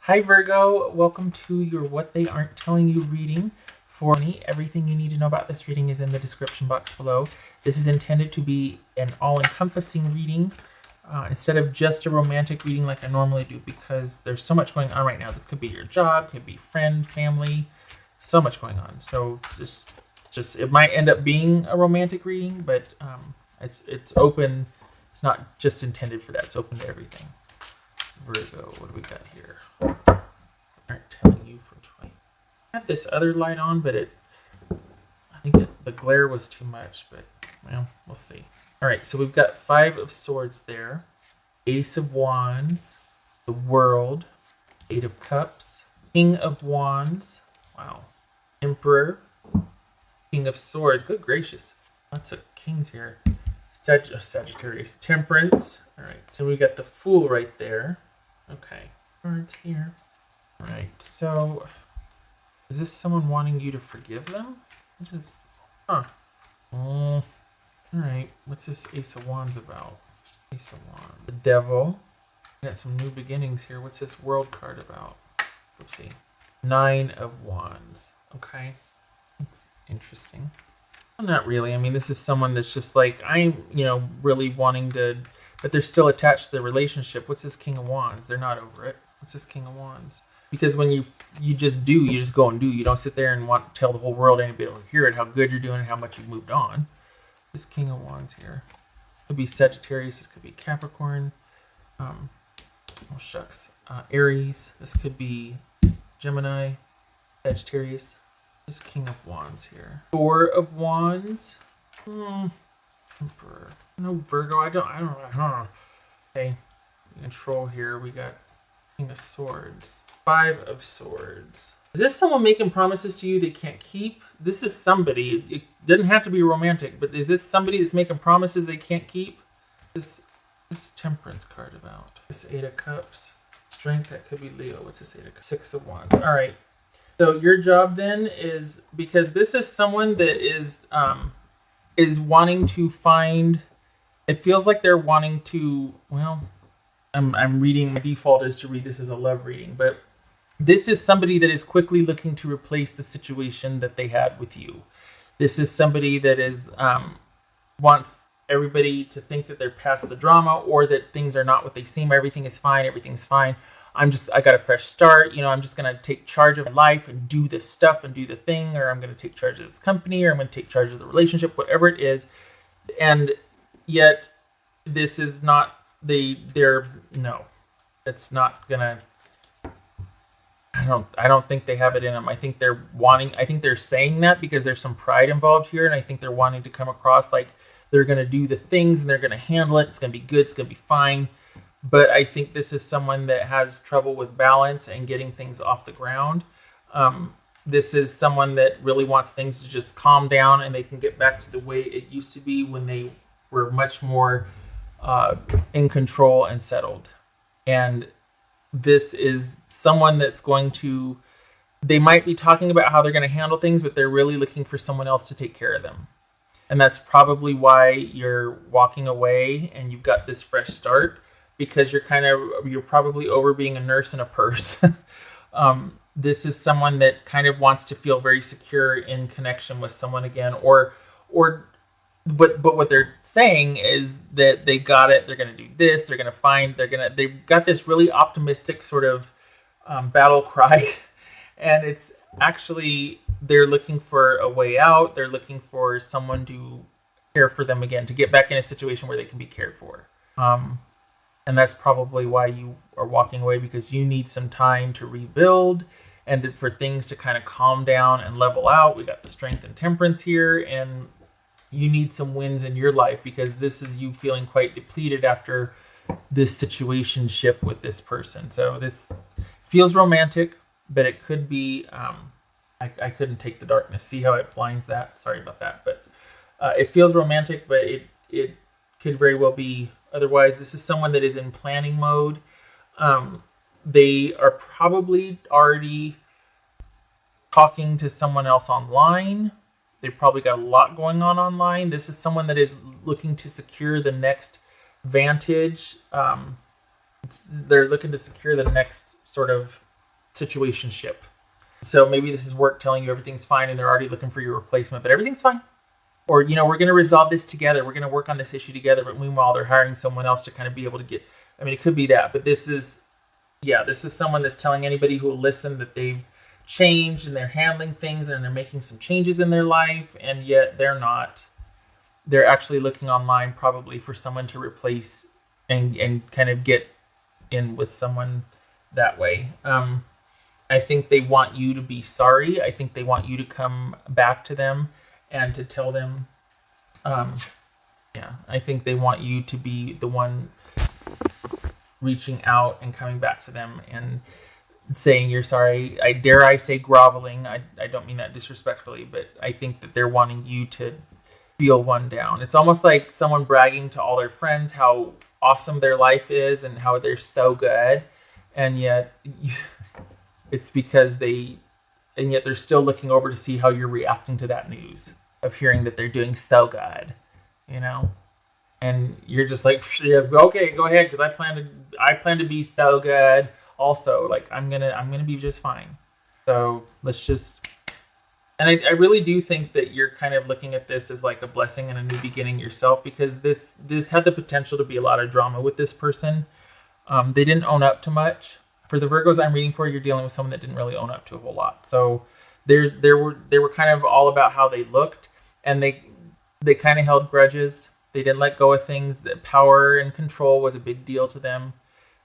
Hi Virgo, welcome to your What They Aren't Telling You reading. For me, everything you need to know about this reading is in the description box below. This is intended to be an all-encompassing reading instead of just a romantic reading like I normally do, because there's so much going on right now. This could be your job, could be friend, family, so much going on. So just it might end up being a romantic reading, but it's open. It's not just intended for that. It's open to everything. Virgo, what do we got here? Aren't telling you for 20. I had this other light on, but the glare was too much, but well, we'll see. All right, so we've got 5 of Swords there, Ace of Wands, the World, 8 of Cups, King of Wands, wow, Emperor, King of Swords, good gracious, lots of kings here. Sagittarius, Temperance. All right, so we got the Fool right there. Okay, cards here. All right, so is this someone wanting you to forgive them? All right, what's this Ace of Wands about? Ace of Wands, the Devil. We got some new beginnings here. What's this World card about? Oopsie. 9 of Wands. Okay, that's interesting. Not really. I mean, this is someone that's just like, I'm, really wanting to, but they're still attached to the relationship. What's this King of Wands? They're not over it. What's this King of Wands? Because when you just go and do. You don't sit there and want to tell the whole world, anybody will hear it, how good you're doing and how much you've moved on. This King of Wands here. This could be Sagittarius. This could be Capricorn. Oh, shucks. Aries. This could be Gemini. Sagittarius. This King of Wands here. 4 of Wands. Emperor. No, Virgo. I don't know. Okay. Control here. We got King of Swords. 5 of Swords. Is this someone making promises to you they can't keep? This is somebody. It doesn't have to be romantic, but is this somebody that's making promises they can't keep? This Temperance card about. This 8 of Cups. Strength. That could be Leo. What's this 8 of Cups? 6 of Wands. All right. So your job then is, because this is someone that is wanting to find, it feels like they're wanting to, well, I'm reading, my default is to read this as a love reading, but this is somebody that is quickly looking to replace the situation that they had with you. This is somebody that is wants everybody to think that they're past the drama, or that things are not what they seem. Everything's fine. I got a fresh start. I'm just going to take charge of my life and do this stuff and do the thing, or I'm going to take charge of this company, or I'm going to take charge of the relationship, whatever it is. And yet this is not, no, it's not going to, I don't think they have it in them. I think they're saying that because there's some pride involved here. And I think they're wanting to come across like they're going to do the things and they're going to handle it. It's going to be good. It's going to be fine. But I think this is someone that has trouble with balance and getting things off the ground. This is someone that really wants things to just calm down and they can get back to the way it used to be when they were much more in control and settled. And this is someone that's they might be talking about how they're going to handle things, but they're really looking for someone else to take care of them. And that's probably why you're walking away and you've got this fresh start. Because you're probably over being a nurse in a purse. This is someone that kind of wants to feel very secure in connection with someone again, but what they're saying is that they got it. They're going to do this. They've got this really optimistic sort of battle cry, and it's actually they're looking for a way out. They're looking for someone to care for them again, to get back in a situation where they can be cared for. And that's probably why you are walking away, because you need some time to rebuild and for things to kind of calm down and level out. We got the Strength and Temperance here, and you need some wins in your life because this is you feeling quite depleted after this situationship with this person. So this feels romantic, but it could be, I couldn't take the darkness. See how it blinds that? Sorry about that. But it feels romantic, but it could very well be otherwise. This is someone that is in planning mode. They are probably already talking to someone else online. They've probably got a lot going on online. This is someone that is looking to secure the next vantage. They're looking to secure the next sort of situationship. So maybe this is work telling you everything's fine and they're already looking for your replacement, but everything's fine. Or, we're going to resolve this together. We're going to work on this issue together. But meanwhile, they're hiring someone else to kind of be able to get, it could be that. But this is someone that's telling anybody who will listen that they've changed and they're handling things and they're making some changes in their life. And yet they're not. They're actually looking online probably for someone to replace and kind of get in with someone that way. I think they want you to be sorry. I think they want you to come back to them and to tell them, I think they want you to be the one reaching out and coming back to them and saying you're sorry. I say groveling. I don't mean that disrespectfully, but I think that they're wanting you to feel one down. It's almost like someone bragging to all their friends how awesome their life is and how they're so good. And yet it's because yet they're still looking over to see how you're reacting to that news of hearing that they're doing so good, and you're just like, yeah, okay, go ahead, because I plan to be so good also. Like I'm gonna be just fine. So let's just, and I really do think that you're kind of looking at this as like a blessing and a new beginning yourself, because this had the potential to be a lot of drama with this person. They didn't own up to much. For the Virgos I'm reading for, you're dealing with someone that didn't really own up to a whole lot. So they were kind of all about how they looked, and they kind of held grudges. They didn't let go of things. That power and control was a big deal to them.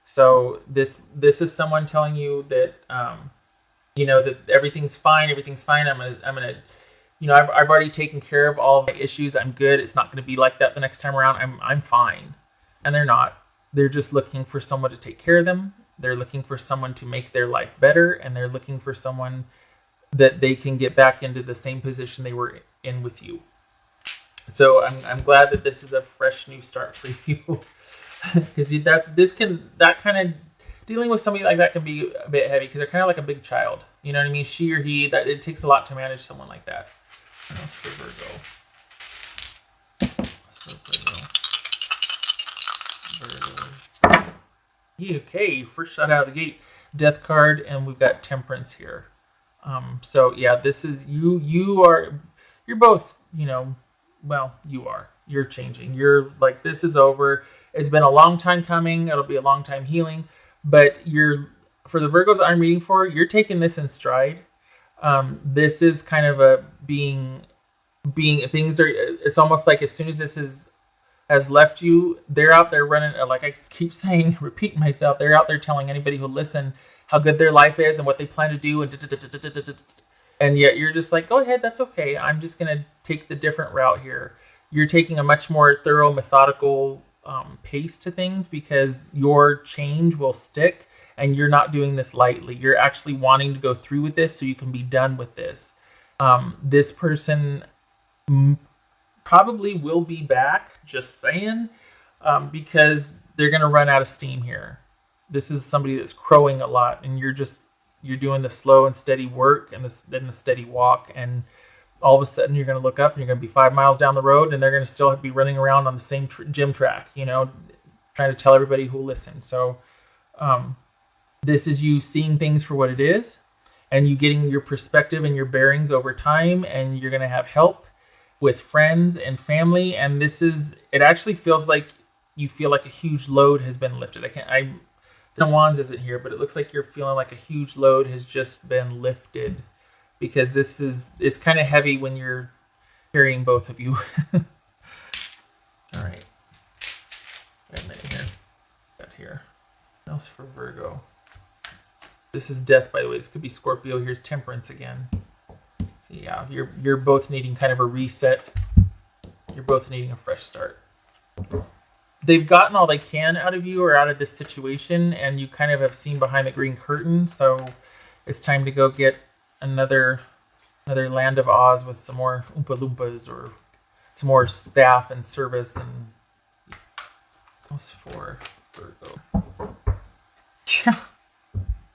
So this is someone telling you that that everything's fine. Everything's fine. I'm gonna I've already taken care of all of my issues. I'm good. It's not going to be like that the next time around. I'm fine. And they're not. They're just looking for someone to take care of them. They're looking for someone to make their life better, and they're looking for someone that they can get back into the same position they were in with you. So I'm glad that this is a fresh new start for you, because that kind of dealing with somebody like that can be a bit heavy, because they're kind of like a big child. You know what I mean? She or he, that it takes a lot to manage someone like that. What else for Virgo? Okay, first shot out of the gate, Death card, and we've got Temperance here. So yeah, this is you're both, you're changing. You're like, this is over. It's been a long time coming. It'll be a long time healing, but for the Virgos I'm reading for, you're taking this in stride. This is kind of a being things are, it's almost like as soon as this has left you, they're out there running, like I keep saying, repeat myself, they're out there telling anybody who'll listen how good their life is and what they plan to do, and yet you're just like, go ahead, that's okay. I'm just going to take the different route here. You're taking a much more thorough, methodical pace to things, because your change will stick, and you're not doing this lightly. You're actually wanting to go through with this so you can be done with this. This person probably will be back, just saying, because they're going to run out of steam here. This is somebody that's crowing a lot, and you're doing the slow and steady work and the steady walk, and all of a sudden you're going to look up and you're going to be 5 miles down the road, and they're going to still be running around on the same gym track, trying to tell everybody who'll listen. So this is you seeing things for what it is, and you getting your perspective and your bearings over time, and you're going to have help with friends and family, and it actually feels like you feel like a huge load has been lifted. The Wands isn't here, but it looks like you're feeling like a huge load has just been lifted, because it's kind of heavy when you're carrying both of you. All right. Wait a minute here. Got here. What else for Virgo? This is Death, by the way. This could be Scorpio. Here's Temperance again. So yeah, you're both needing kind of a reset. You're both needing a fresh start. They've gotten all they can out of you or out of this situation, and you kind of have seen behind the green curtain. So it's time to go get another Land of Oz with some more Oompa Loompas or some more staff and service. And what's for Virgo? Yeah.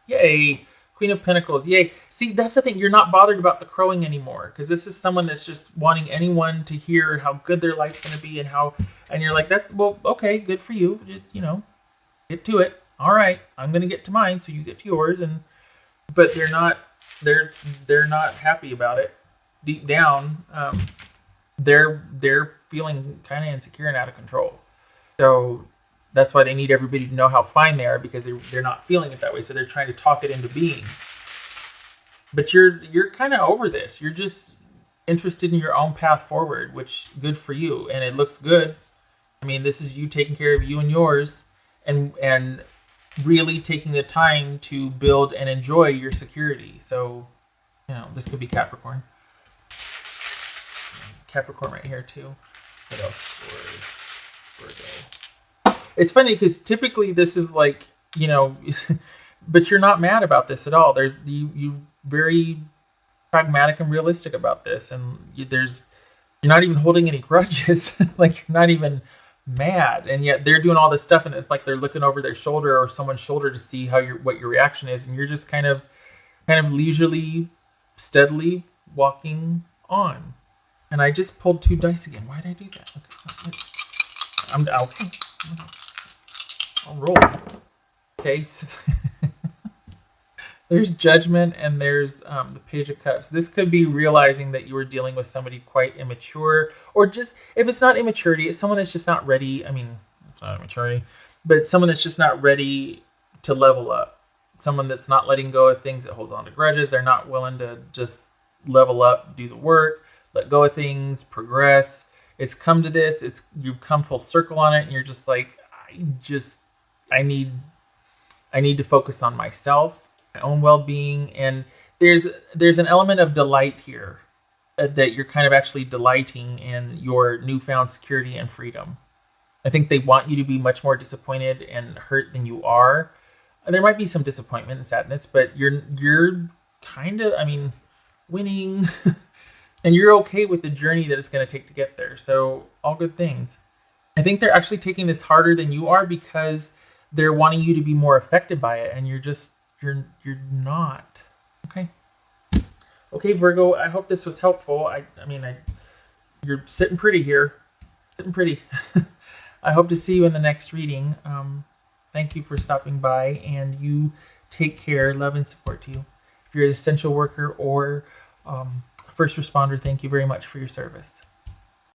Yay. Queen of Pentacles. Yay. See, that's the thing. You're not bothered about the crowing anymore, because this is someone that's just wanting anyone to hear how good their life's going to be, and you're like, okay, good for you. Just, get to it. All right. I'm going to get to mine, so you get to yours. And but they're not happy about it. Deep down, they're feeling kind of insecure and out of control. So that's why they need everybody to know how fine they are, because they're not feeling it that way. So they're trying to talk it into being. But you're kind of over this. You're just interested in your own path forward, which good for you, and it looks good. I mean, this is you taking care of you and yours, and really taking the time to build and enjoy your security. So, this could be Capricorn. Capricorn right here too. What else for Virgo? It's funny because typically this is like, but you're not mad about this at all. There's you very pragmatic and realistic about this, and you're not even holding any grudges. Like, you're not even mad, and yet they're doing all this stuff, and it's like they're looking over their shoulder or someone's shoulder to see what your reaction is, and you're just kind of leisurely, steadily walking on. And I just pulled 2 dice again. Why did I do that? Okay. I'm okay. I'll roll. Okay, so there's Judgment, and there's the Page of Cups. This could be realizing that you were dealing with somebody quite immature, or just, if it's not immaturity, it's someone that's just not ready. I mean, it's not immaturity, but someone that's just not ready to level up. Someone that's not letting go of things, that holds on to grudges. They're not willing to just level up, do the work, let go of things, progress. It's come to this. You've come full circle on it, and you're just like, I need to focus on myself, my own well-being, and there's an element of delight here, that you're kind of actually delighting in your newfound security and freedom. I think they want you to be much more disappointed and hurt than you are. There might be some disappointment and sadness, but you're kind of, winning. And you're okay with the journey that it's going to take to get there. So all good things. I think they're actually taking this harder than you are because they're wanting you to be more affected by it, and you're not. Okay, Virgo, I hope this was helpful. You're sitting pretty here. Sitting pretty. I hope to see you in the next reading. Thank you for stopping by, and you take care. Love and support to you. If you're an essential worker or first responder, thank you very much for your service.